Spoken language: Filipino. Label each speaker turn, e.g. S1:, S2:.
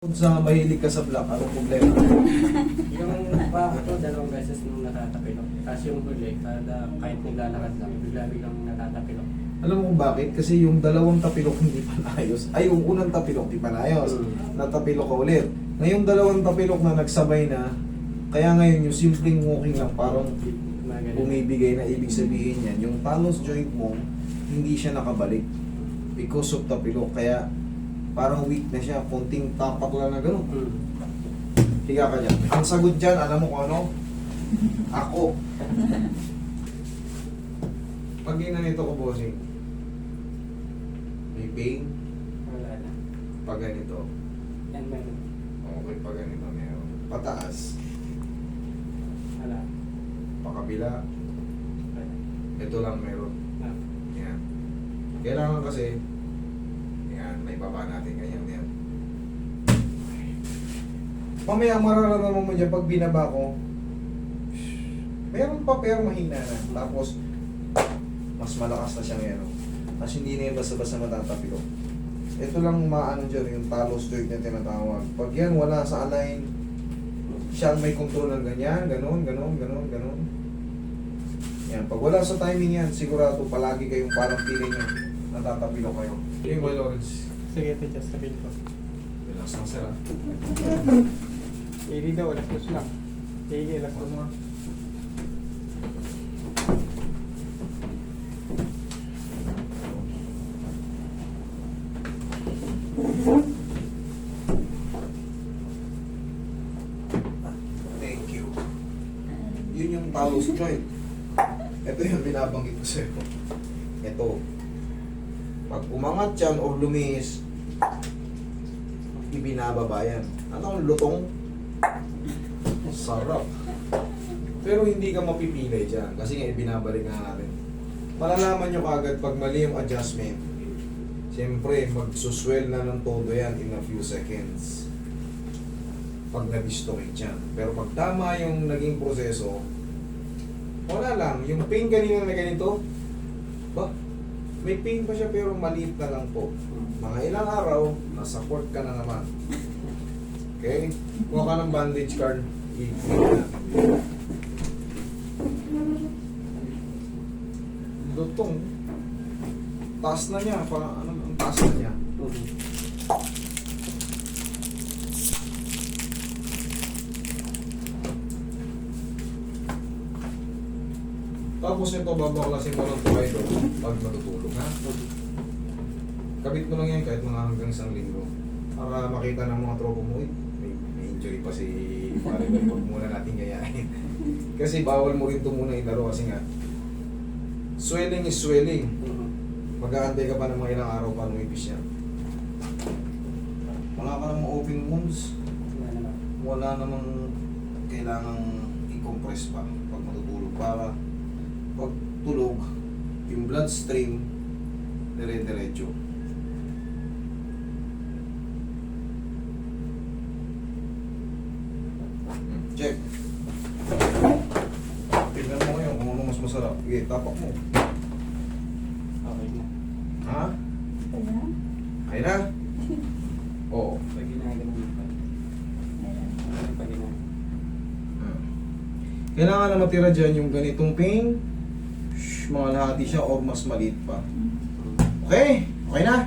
S1: Kung sa mahilig ka sa black, anong problema?
S2: Yung pa ako, 2 beses nung natatapilok. Tapos yung huli, kahit naglalakad lang, bigla-biglang natatapilok.
S1: Alam mo kung bakit? Kasi yung dalawang tapilok hindi pa naayos. Ay, yung unang tapilok hindi pa naayos. Natapilok ka ulit. Ngayong dalawang tapilok na nagsabay na, kaya ngayon yung simpleng walking lang parang bumibigay na ibig sabihin yan. Yung talus joint mo, hindi siya nakabalik because of tapilok. Kaya parang weak na siya. Konting tapak lang na gano'n. Higa ka dyan. Ang sagot dyan, alam mo kung ano? Ako. Pag ginanito ko, bossing, may pain.
S2: Wala na.
S1: Pag ganito.
S2: Yan meron.
S1: Okay, pag ganito meron. Pataas.
S2: Wala.
S1: Pakabila.
S2: Wala.
S1: Ito lang meron.
S2: Ah.
S1: Yan. Kailangan kasi, yan, may baba natin ganyan yan. Mamaya mararamdaman mo dyan pag binaba ko, meron pa pero mahina na. Tapos, mas malakas na siya ngayon. Tapos hindi na yung basta-basta matatapilok. Ito lang maano dyan, yung talos joint na tinatawag. Pag yan wala sa align, siyang may control ng ganyan, ganon. Yan, pag wala sa timing yan, sigurado palagi kayong parang feeling nyo, natatapilok kayo. Yung Boy Lawrence,
S2: Sige, teacher, sabihin ko.
S1: relax lang sir.
S2: Hindi daw, alas 2 lang. Hindi, alas 2 lang.
S1: Thank you. Yun yung talus joint. Ito yung binabanggit ko sa'yo. Ito. Pag umangat yan o lumis, ibinababa yan. Ano ang lutong? Sarap. Pero hindi ka mapipilay dyan kasi nga ibinabalik na natin. Malalaman nyo kagad pag mali yung adjustment. Siyempre, magsuswell na ng todo yan in a few seconds. Pag na-distocate yan. Pero pag tama yung naging proseso, wala lang. Yung pain kanina na ganito, ba? May pain pa siya pero maliit na lang po. Mga ilang araw, nasa-support ka na naman. Okay? Kuha ka ng bandage card. I-clean natin. Lutong. Taas na niya. Parang ano, ang taas na niya. Tapos ito, babaklasin mo lang ito kayo pag matutulog, ha? Kabit mo lang yan kahit mga hanggang 1 linggo. Para makita ng mga tropo mo, may enjoy pa si pare ko. Huwag muna natin gayahin. Kasi bawal mo rin ito muna ilaro kasi nga, swelling is swelling. Mag-aantay ka pa ng mga ilang araw para umipis yan. Wala ka namang open wounds. Wala namang kailangang i-compress pa pag matutulog. Para pag tulog, yung bloodstream dire-diretso. Check. Tignan mo ngayon kung ano mas masarap. Sige, tapak mo.
S2: Okay na.
S1: Ha?
S3: Kaya?
S1: Ay na? Oo.
S2: Pag ginagawa mo pa. Pag ginagawa.
S1: Kailangan na matira dyan yung ganitong pain. Mga lahati siya or mas maliit pa. Okay? Okay na?